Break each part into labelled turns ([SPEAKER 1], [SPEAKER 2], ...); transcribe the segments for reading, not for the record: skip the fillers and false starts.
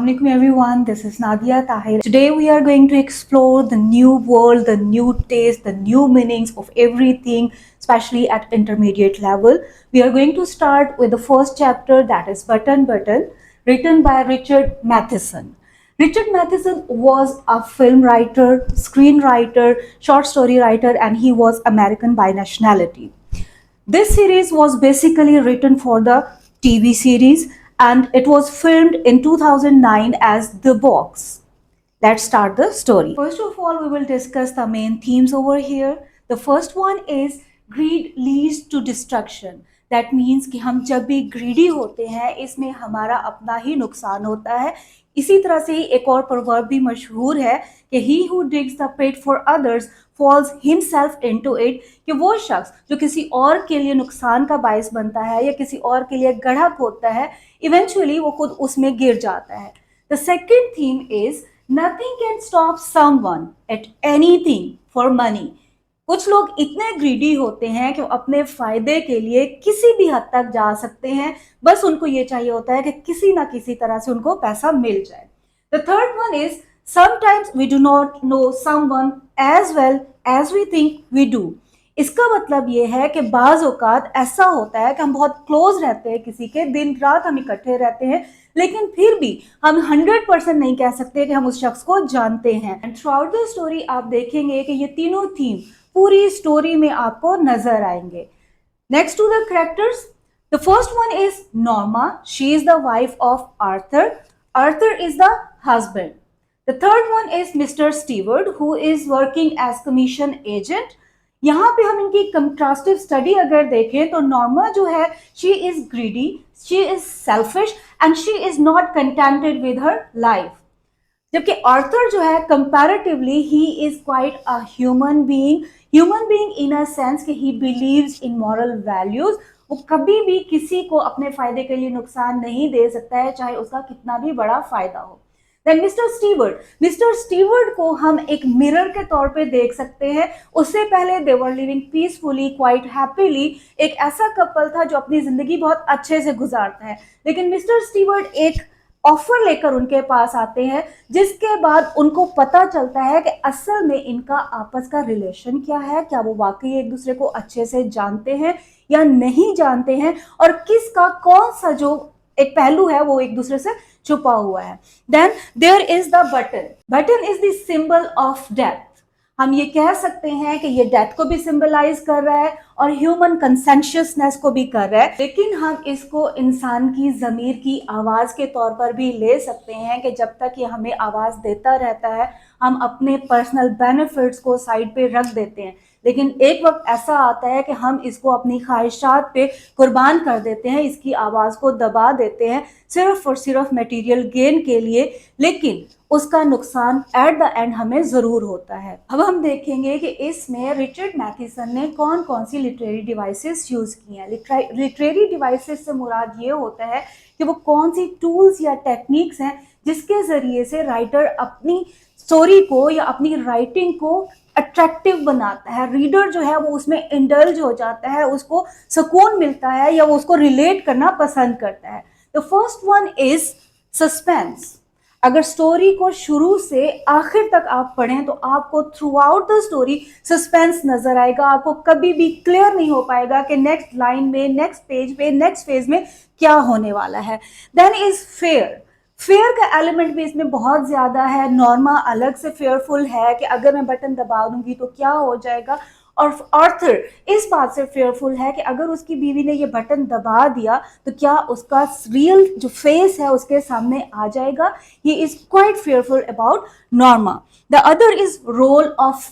[SPEAKER 1] Assalamualaikum everyone, this is Nadia Tahir. Today we are going to explore the new world, the new taste, the new meanings of everything, especially at intermediate level. We are going to start with the first chapter, that is Button Button, written by Richard Matheson. Richard Matheson was a film writer, screenwriter, short story writer, and he was American by nationality. This series was basically written for the TV series and it was filmed in 2009 as The Box. Let's start the story. First of all, we will discuss the main themes over here. The first one is greed leads to destruction. That means कि हम जब भी greedy होते हैं इसमें हमारा अपना ही नुकसान होता है. इसी तरह से ही एक और proverb भी मशहूर है कि he who digs the pit for others falls himself into it, कि वो शख्स जो किसी और के लिए नुकसान का बायस बनता है या किसी और के लिए गड्ढा खोदता है इवेंचुअली वो खुद उसमें गिर जाता है. The second theme is nothing can stop someone at anything for money. कुछ लोग इतने ग्रीडी होते हैं कि वो अपने फायदे के लिए किसी भी हद तक जा सकते हैं, बस उनको ये चाहिए होता है कि किसी ना किसी तरह से उनको पैसा मिल जाए. The third one is sometimes we do not know someone as well as we think we do. इसका मतलब ये है कि बाज़ औक़ात ऐसा होता है कि हम बहुत क्लोज रहते हैं किसी के, दिन रात हम इकट्ठे रहते हैं, लेकिन फिर भी हम 100% नहीं कह सकते कि हम उस शख्स को जानते हैं. And through out the story आप देखेंगे कि ये तीनों थीम पूरी स्टोरी में आपको नजर आएंगे. Next to the characters, the first one is Norma. She is the wife of Arthur. Arthur is the husband. The third one is mister Steward who is working as commission agent. यहाँ पे हम इनकी कंट्रास्टिव study अगर देखें तो Norma जो है she is greedy, she is selfish and she is not contented with her life. जबकि आर्थर जो है comparatively he is quite a human being in a sense कि he believes in moral values. वो कभी भी किसी को अपने फायदे के लिए नुकसान नहीं दे सकता है, चाहे उसका कितना भी बड़ा फायदा हो. देन मिस्टर स्टीवर्ड को हम एक मिरर के तौर पे देख सकते हैं. उससे पहले they were living peacefully, quite happily. एक ऐसा कपल था जो अपनी जिंदगी बहुत अच्छे से गुजारता है, लेकिन मिस्टर स्टीवर्ड एक ऑफर लेकर उनके पास आते हैं जिसके बाद उनको पता चलता है कि असल में इनका आपस का रिलेशन क्या है, क्या वो वाकई एक दूसरे को अच्छे से जानते हैं या नहीं जानते हैं, और किसका कौन सा जो एक पहलू है वो एक दूसरे से छुपा हुआ है. Then there is the button is the symbol of death. हम ये कह सकते हैं कि ये डेथ को भी सिंबलाइज कर रहा है और ह्यूमन कंसेंशियसनेस को भी कर रहा है, लेकिन हम इसको इंसान की ज़मीर की आवाज़ के तौर पर भी ले सकते हैं कि जब तक ये हमें आवाज़ देता रहता है हम अपने पर्सनल बेनिफिट्स को साइड पे रख देते हैं, लेकिन एक वक्त ऐसा आता है कि हम इसको अपनी ख्वाहिशात पे कुर्बान कर देते हैं, इसकी आवाज़ को दबा देते हैं सिर्फ और सिर्फ मटेरियल गेन के लिए, लेकिन उसका नुकसान एट द एंड हमें ज़रूर होता है. अब हम देखेंगे कि इसमें रिचर्ड मैथिसन ने कौन कौन सी लिटरेरी डिवाइसेस यूज़ की हैं. लिटरेरी डिवाइसेस से मुराद ये होता है कि वो कौन सी टूल्स या टेक्निक्स हैं जिसके ज़रिए से राइटर अपनी स्टोरी को या अपनी राइटिंग को अट्रैक्टिव बनाता है. रीडर जो है वो उसमें इंडल्ज हो जाता है, उसको सुकून मिलता है या वो उसको रिलेट करना पसंद करता है. The first one is suspense. अगर स्टोरी को शुरू से आखिर तक आप पढ़ें तो आपको through out the story suspense नजर आएगा. आपको कभी भी क्लियर नहीं हो पाएगा कि नेक्स्ट लाइन में, नेक्स्ट पेज पे, नेक्स्ट फेज में क्या होने वाला है. देन इज फेयर का एलिमेंट भी इसमें बहुत ज़्यादा है. नॉर्मा अलग से फेयरफुल है कि अगर मैं बटन दबा दूंगी तो क्या हो जाएगा, और आर्थर इस बात से फेयरफुल है कि अगर उसकी बीवी ने ये बटन दबा दिया तो क्या उसका रियल जो फेस है उसके सामने आ जाएगा. He is quite fearful about Norma. The other is role of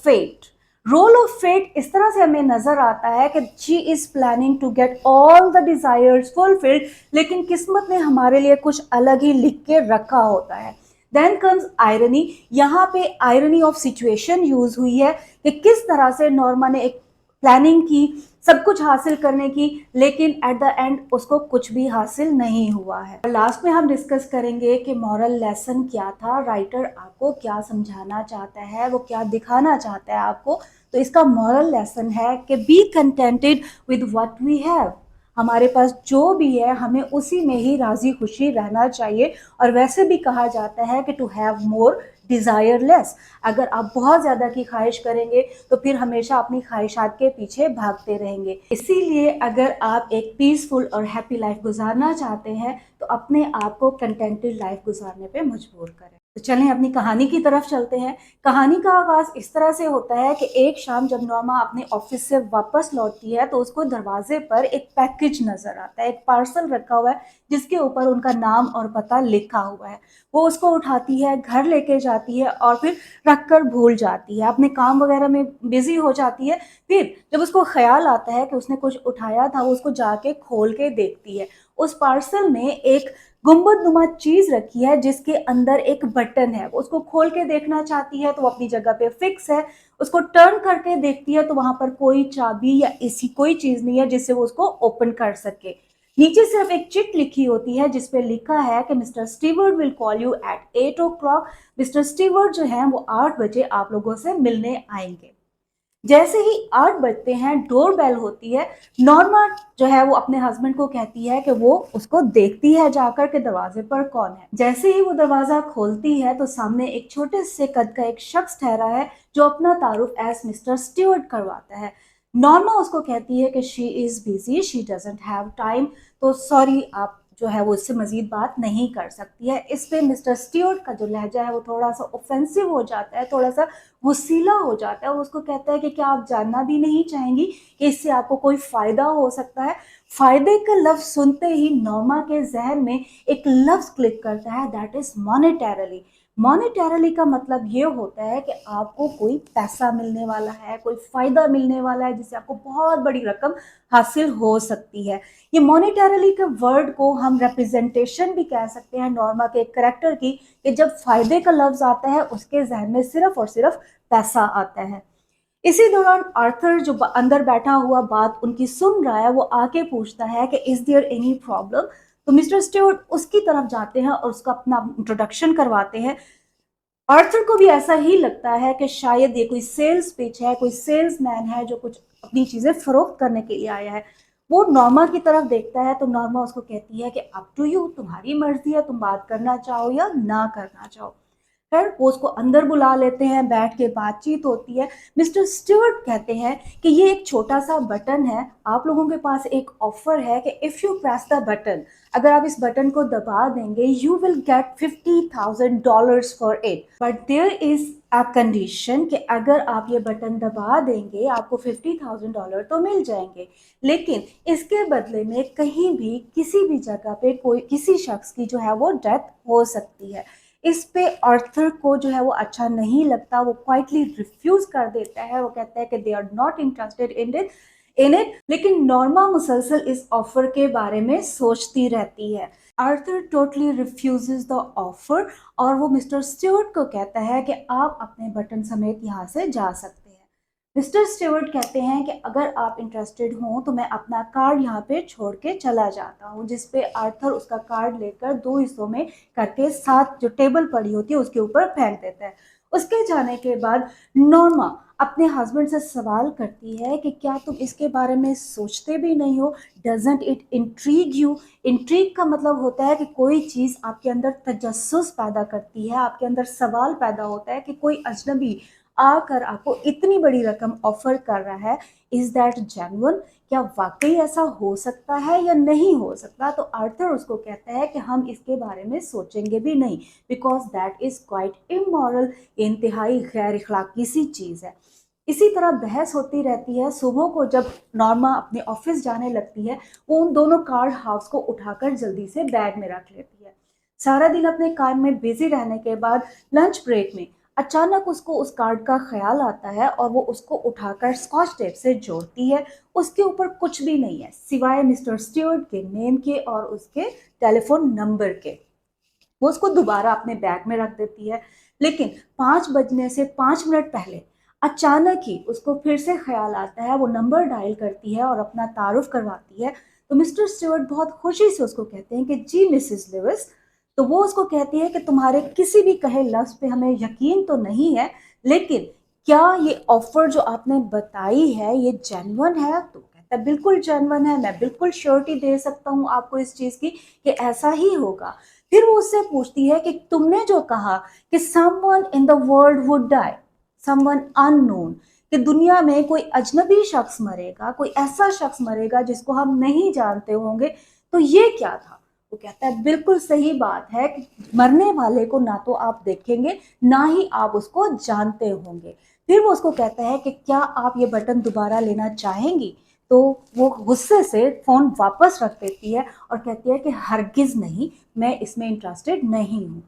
[SPEAKER 1] fate इस तरह से हमें नजर आता है कि she is planning to get all the desires fulfilled, लेकिन किस्मत ने हमारे लिए कुछ अलग ही लिख के रखा होता है. Then comes irony. यहाँ पे आयरनी ऑफ सिचुएशन यूज हुई है कि किस तरह से नॉर्मा ने एक प्लानिंग की सब कुछ हासिल करने की, लेकिन एट द एंड उसको कुछ भी हासिल नहीं हुआ है. लास्ट में हम डिस्कस करेंगे कि मॉरल लेसन क्या था, राइटर आपको क्या समझाना चाहता है, वो क्या दिखाना चाहता है आपको. तो इसका मॉरल लेसन है कि be contented with what we have. हमारे पास जो भी है हमें उसी में ही राजी खुशी रहना चाहिए। और वैसे भी कहा जाता है कि to have more desire less. अगर आप बहुत ज़्यादा की ख्वाहिश करेंगे तो फिर हमेशा अपनी ख्वाहिशात के पीछे भागते रहेंगे। इसीलिए अगर आप एक पीसफुल और हैप्पी लाइफ गुजारना चाहते हैं तो अपने आप को कंटेंटेड लाइफ गुजारने पे मजबूर करें। तो चलें अपनी कहानी की तरफ चलते हैं। कहानी का आगाज इस तरह से होता है कि एक शाम जब नॉर्मा अपने ऑफिस से वापस लौटती है तो उसको दरवाजे पर एक पैकेज नजर आता है, एक पार्सल रखा हुआ है जिसके ऊपर उनका नाम और पता लिखा हुआ है। वो उसको उठाती है, घर लेके जाती है और फिर रख कर भूल जाती है, अपने काम वगैरह में बिजी हो जाती है। फिर जब उसको ख्याल आता है कि उसने कुछ उठाया था, वो उसको जाके खोल के देखती है। उस पार्सल में एक गुंबदनुमा चीज रखी है जिसके अंदर एक बटन है। उसको खोल के देखना चाहती है तो वो अपनी जगह पे फिक्स है। उसको टर्न करके देखती है तो वहां पर कोई चाबी या ऐसी कोई चीज नहीं है जिससे वो उसको ओपन कर सके। नीचे सिर्फ एक चिट लिखी होती है जिसपे लिखा है कि mister Stewart will call you at 8 o'clock। Mister Stewart जो है वो 8 बजे आप लोगों से मिलने आएंगे। जैसे ही 8 बजते हैं, डोर बेल होती है। नॉर्मा जो है वो अपने हस्बैंड को कहती है कि वो उसको देखती है जाकर के दरवाजे पर कौन है। जैसे ही वो दरवाजा खोलती है तो सामने एक छोटे से कद का एक शख्स ठहरा है जो अपना तारुफ एज मिस्टर स्टीवर्ट करवाता है। नॉर्मा उसको कहती है कि she is busy, she doesn't have time, तो सॉरी आप जो है वो इससे मजीद बात नहीं कर सकती है। इस पे मिस्टर स्टीवर्ट का जो लहजा है वो थोड़ा सा ऑफेंसिव हो जाता है, थोड़ा सा वसीला हो जाता है। वो उसको कहता है कि क्या आप जानना भी नहीं चाहेंगी कि इससे आपको कोई फायदा हो सकता है। फायदे का लफ्ज सुनते ही नॉर्मा के जहन में एक लफ्ज क्लिक करता है, दैट इज मॉनेटरली। मॉनेटरली का मतलब ये होता है कि आपको कोई पैसा मिलने वाला है, कोई फायदा मिलने वाला है जिससे आपको बहुत बड़ी रकम हासिल हो सकती है। ये मॉनेटरली के वर्ड को हम रिप्रेजेंटेशन भी कह सकते हैं नॉर्मा के करेक्टर की, कि जब फायदे का लफ्ज आता है उसके जहन में सिर्फ और सिर्फ पैसा आता है। इसी दौरान आर्थर जो अंदर बैठा हुआ बात उनकी सुन रहा है वो आके पूछता है कि इज देयर एनी प्रॉब्लम। तो मिस्टर स्टीवर्ट उसकी तरफ जाते हैं और उसका अपना इंट्रोडक्शन करवाते हैं। आर्थर को भी ऐसा ही लगता है कि शायद ये कोई सेल्स पिच है, कोई सेल्समैन है जो कुछ अपनी चीजें फरोख्त करने के लिए आया है। वो नॉर्मा की तरफ देखता है तो नॉर्मा उसको कहती है कि अप टू यू, तुम्हारी मर्जी है, तुम बात करना चाहो या ना करना चाहो। फिर वो उसको अंदर बुला लेते हैं, बैठ के बातचीत होती है। मिस्टर स्टीवर्ट कहते हैं कि ये एक छोटा सा बटन है, आप लोगों के पास एक ऑफर है कि if you press the button, अगर आप इस बटन को दबा देंगे, you will get $50,000 for it, but there is a condition कि अगर आप ये बटन दबा देंगे आपको $50,000 तो मिल जाएंगे, लेकिन इसके बदले में कहीं भी किसी भी जगह पे कोई किसी शख्स की जो है वो डेथ हो सकती है। इस पे आर्थर को जो है वो अच्छा नहीं लगता, वो क्वाइटली रिफ्यूज कर देता है। वो कहता है कि they are not interested in it. लेकिन नॉर्मा मुसलसल इस ऑफर के बारे में सोचती रहती है। Arthur totally refuses the offer और वो मिस्टर स्टीवर्ट को कहता है कि आप अपने बटन समेत यहाँ से जा सकते हैं। मिस्टर स्टीवर्ट कहते हैं कि अगर आप इंटरेस्टेड हों तो मैं अपना कार्ड यहाँ पे छोड़ के चला जाता हूँ, जिसपे आर्थर उसका कार्ड लेकर दो हिस्सों में करके साथ जो टेबल पड़ी होती है उसके ऊपर फेंक देता है। उसके जाने के बाद नॉर्मा अपने हस्बैंड से सवाल करती है कि क्या तुम इसके बारे में सोचते भी नहीं हो, doesn't it intrigue you. Intrigue का मतलब होता है कि कोई चीज़ आपके अंदर तजस्सुस पैदा करती है, आपके अंदर सवाल पैदा होता है कि कोई अजनबी आकर आपको इतनी बड़ी रकम ऑफर कर रहा है, इज दैट जेन्युइन, क्या वाकई ऐसा हो सकता है या नहीं हो सकता। तो आर्थर उसको कहता है कि हम इसके बारे में सोचेंगे भी नहीं, because that is quite immoral, इंतहाई गैर इखलाकी सी चीज़ है। इसी तरह बहस होती रहती है। सुबह को जब नॉर्मा अपने ऑफिस जाने लगती है वो उन दोनों कार्ड हाउस को उठाकर जल्दी से बैग में रख लेती है। सारा दिन अपने काम में बिजी रहने के बाद लंच ब्रेक में अचानक उसको उस कार्ड का ख्याल आता है और वो उसको उठाकर स्कॉच टेप से जोड़ती है। उसके ऊपर कुछ भी नहीं है सिवाय मिस्टर स्टीवर्ट के नेम के और उसके टेलीफोन नंबर के। वो उसको दोबारा अपने बैग में रख देती है, लेकिन 5 बजने से 5 मिनट पहले अचानक ही उसको फिर से ख्याल आता है। वो नंबर डायल करती है और अपना तारुफ करवाती है। तो मिस्टर स्टीवर्ट बहुत खुशी से उसको कहते हैं कि जी मिसेस लिविस। तो वो उसको कहती है कि तुम्हारे किसी भी कहे लफ्ज पे हमें यकीन तो नहीं है, लेकिन क्या ये ऑफर जो आपने बताई है ये जेन्युइन है। तो कहता है बिल्कुल जेन्युइन है, मैं बिल्कुल श्योरिटी दे सकता हूँ आपको इस चीज़ की कि ऐसा ही होगा। फिर वो उससे पूछती है कि तुमने जो कहा कि someone in the world would die, someone unknown, कि दुनिया में कोई अजनबी शख्स मरेगा, कोई ऐसा शख्स मरेगा जिसको हम नहीं जानते होंगे, तो ये क्या था? वो कहता है बिल्कुल सही बात है कि मरने वाले को ना तो आप देखेंगे, ना ही आप उसको जानते होंगे। फिर वो उसको कहता है कि क्या आप ये बटन दोबारा लेना चाहेंगी? तो वो गुस्से से फ़ोन वापस रख देती है और कहती है कि हरगिज़ नहीं, मैं इसमें इंटरेस्टेड नहीं हूँ।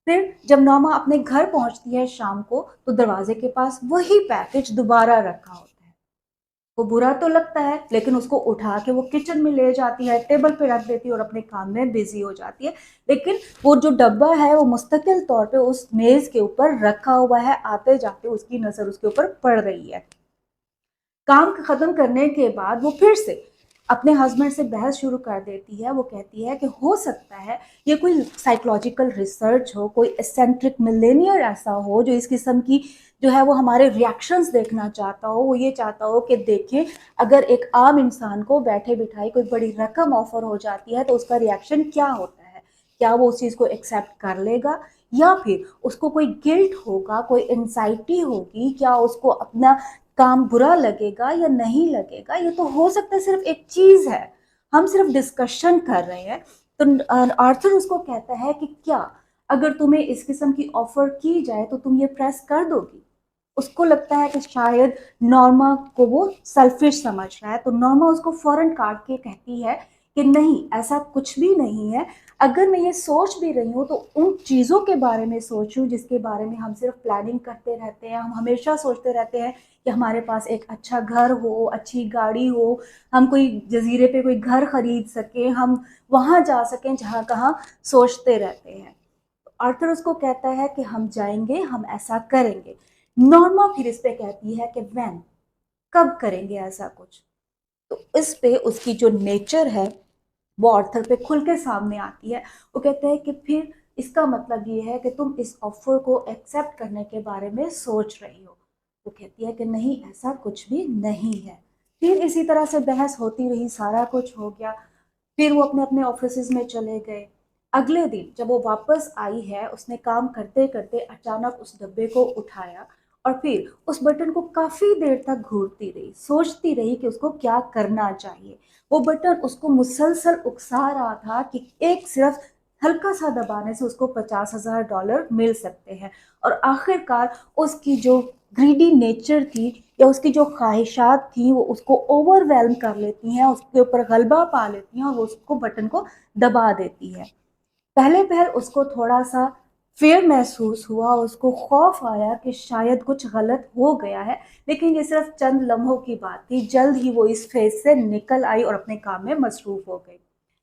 [SPEAKER 1] फिर जब नौमा अपने घर पहुंचती है शाम को, तो दरवाजे के पास वही पैकेज दोबारा रखा होता है। वो बुरा तो लगता है, लेकिन उसको उठा के वो किचन में ले जाती है, टेबल पे रख देती है और अपने काम में बिजी हो जाती है। लेकिन वो जो डब्बा है वो मुस्तकिल तौर पे उस मेज के ऊपर रखा हुआ है, आते जाते उसकी नजर उसके ऊपर पड़ रही है। काम खत्म करने के बाद वो फिर से अपने हस्बैंड से बहस शुरू कर देती है। वो कहती है कि हो सकता है ये कोई साइकोलॉजिकल रिसर्च हो, कोई एसेंट्रिक मिलेनियर ऐसा हो जो इस किस्म की जो है वो हमारे रिएक्शंस देखना चाहता हो। वो ये चाहता हो कि देखें, अगर एक आम इंसान को बैठे बिठाई कोई बड़ी रकम ऑफर हो जाती है तो उसका रिएक्शन क्या होता है, क्या वो उस चीज़ को एक्सेप्ट कर लेगा या फिर उसको कोई गिल्ट होगा, कोई एंजाइटी होगी, क्या उसको अपना काम बुरा लगेगा या नहीं लगेगा। ये तो हो सकता है सिर्फ एक चीज है, हम सिर्फ डिस्कशन कर रहे हैं। तो आर्थर उसको कहता है कि क्या अगर तुम्हें इस किस्म की ऑफर की जाए तो तुम ये प्रेस कर दोगी? उसको लगता है कि शायद नॉर्मा को वो सेल्फिश समझ रहा है, तो नॉर्मा उसको फौरन काट के कहती है कि नहीं, ऐसा कुछ भी नहीं है। अगर मैं ये सोच भी रही हूँ तो उन चीज़ों के बारे में सोचूं जिसके बारे में हम सिर्फ प्लानिंग करते रहते हैं। हम हमेशा सोचते रहते हैं कि हमारे पास एक अच्छा घर हो, अच्छी गाड़ी हो, हम कोई जजीरे पे कोई घर खरीद सकें, हम वहाँ जा सकें जहाँ कहाँ सोचते रहते हैं। आर्थर उसको कहता है कि हम जाएंगे, हम ऐसा करेंगे। नॉर्मा फिर इस पे कहती है कि व्हेन, कब करेंगे ऐसा कुछ? तो इस पे उसकी जो नेचर है वो आर्थर पे खुल के सामने आती है। वो कहते हैं कि फिर इसका मतलब ये है कि तुम इस ऑफर को एक्सेप्ट करने के बारे में सोच रही हो। वो कहती है कि नहीं, ऐसा कुछ भी नहीं है। फिर इसी तरह से बहस होती रही, सारा कुछ हो गया। फिर वो अपने अपने ऑफिस में चले गए। अगले दिन जब वो वापस आई है, उसने काम करते करते अचानक उस डब्बे को उठाया और फिर उस बटन को काफी देर तक घूरती रही, सोचती रही कि उसको क्या करना चाहिए। वो बटन उसको मुसलसल उकसा रहा था कि एक सिर्फ हल्का सा दबाने से उसको $50,000 मिल सकते हैं। और आखिरकार उसकी जो ग्रीडी नेचर थी या उसकी जो ख्वाहिशात थी वो उसको ओवरवेलम कर लेती हैं, उसके ऊपर गलबा पा लेती हैं और वो उसको बटन को दबा देती है। पहले पहल उसको थोड़ा सा फेयर महसूस हुआ, उसको खौफ आया कि शायद कुछ गलत हो गया है, लेकिन ये सिर्फ चंद लम्हों की बात थी। जल्द ही वो इस फेज से निकल आई और अपने काम में मसरूफ हो गई।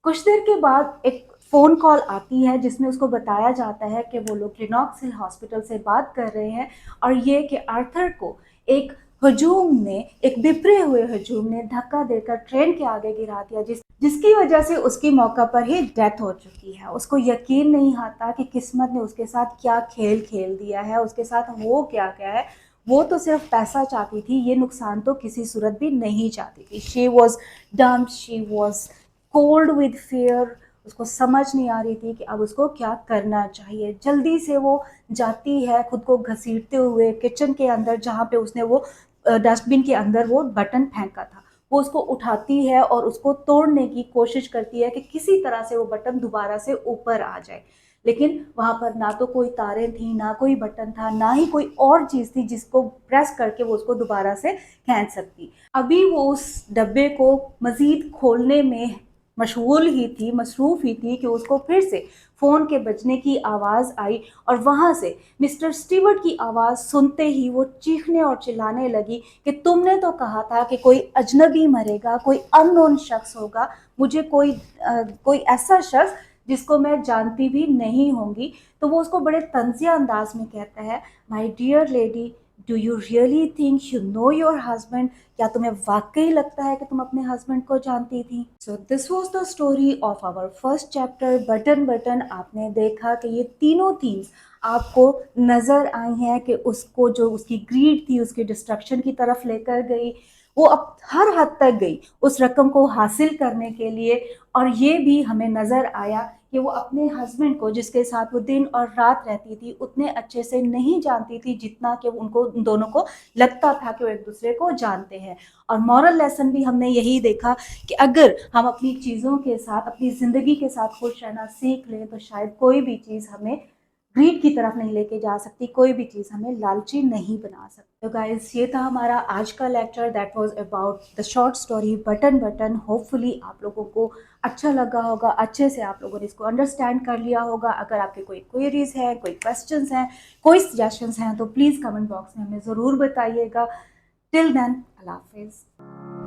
[SPEAKER 1] कुछ देर के बाद एक फ़ोन कॉल आती है जिसमें उसको बताया जाता है कि वो लोग लिनॉक्स हिल हॉस्पिटल से बात कर रहे हैं और ये कि आर्थर को एक हजूम ने, एक बिखरे हुए हजूम ने धक्का देकर ट्रेन के आगे गिरा दिया, जिसकी वजह से उसकी मौका पर ही डेथ हो चुकी है। उसको यकीन नहीं आता कि किस्मत ने उसके साथ क्या खेल खेल दिया है, उसके साथ हो क्या गया है। वो तो सिर्फ पैसा चाहती थी, ये नुकसान तो किसी सूरत भी नहीं चाहती थी। She was dumb, she was cold with fear. उसको समझ नहीं आ रही थी कि अब उसको क्या करना चाहिए। जल्दी से वो जाती है, खुद को घसीटते हुए किचन के अंदर, जहाँ पे उसने वो डस्टबिन के अंदर वो बटन फेंका था, वो उसको उठाती है और उसको तोड़ने की कोशिश करती है कि किसी तरह से वो बटन दोबारा से ऊपर आ जाए। लेकिन वहां पर ना तो कोई तारें थी, ना कोई बटन था, ना ही कोई और चीज थी जिसको प्रेस करके वो उसको दोबारा से खींच सकती। अभी वो उस डब्बे को मजीद खोलने में मशगूल ही थी, मसरूफ ही थी कि उसको फिर से फोन के बजने की आवाज आई और वहां से मिस्टर स्टीवर्ट की आवाज सुनते ही वो चीखने और चिल्लाने लगी कि तुमने तो कहा था कि कोई अजनबी मरेगा, कोई अननोन शख्स होगा, मुझे कोई ऐसा शख्स जिसको मैं जानती भी नहीं होंगी। तो वो उसको बड़े तंजिया अंदाज में कहता है, my dear lady, do you really think you know your husband? क्या तुम्हें वाकई लगता है कि तुम अपने हस्बैंड को जानती थी? So this was the story of our first chapter, button button. आपने देखा कि ये तीनों थीम्स आपको नजर आई हैं कि उसको जो उसकी ग्रीड थी उसकी डिस्ट्रक्शन की तरफ लेकर गई। वो अब हर हद तक गई उस रकम को हासिल करने के लिए। और ये भी हमें नज़र आया कि वो अपने हस्बैंड को, जिसके साथ वो दिन और रात रहती थी, उतने अच्छे से नहीं जानती थी जितना कि उनको उन दोनों को लगता था कि वो एक दूसरे को जानते हैं। और मॉरल लेसन भी हमने यही देखा कि अगर हम अपनी चीज़ों के साथ, अपनी ज़िंदगी के साथ खुश रहना सीख लें तो शायद कोई भी चीज़ हमें ग्रीड की तरफ नहीं लेके जा सकती, कोई भी चीज़ हमें लालची नहीं बना सकती। तो गाइस, ये था हमारा आज का lecture, that was about the short story button button. Hopefully आप लोगों को अच्छा लगा होगा, अच्छे से आप लोगों ने इसको अंडरस्टैंड कर लिया होगा। अगर आपके कोई क्वेरीज हैं, कोई क्वेश्चंस हैं, कोई सजेशंस हैं तो प्लीज़ कमेंट बॉक्स में हमें ज़रूर बताइएगा। टिल देन, अल्लाह हाफिज़।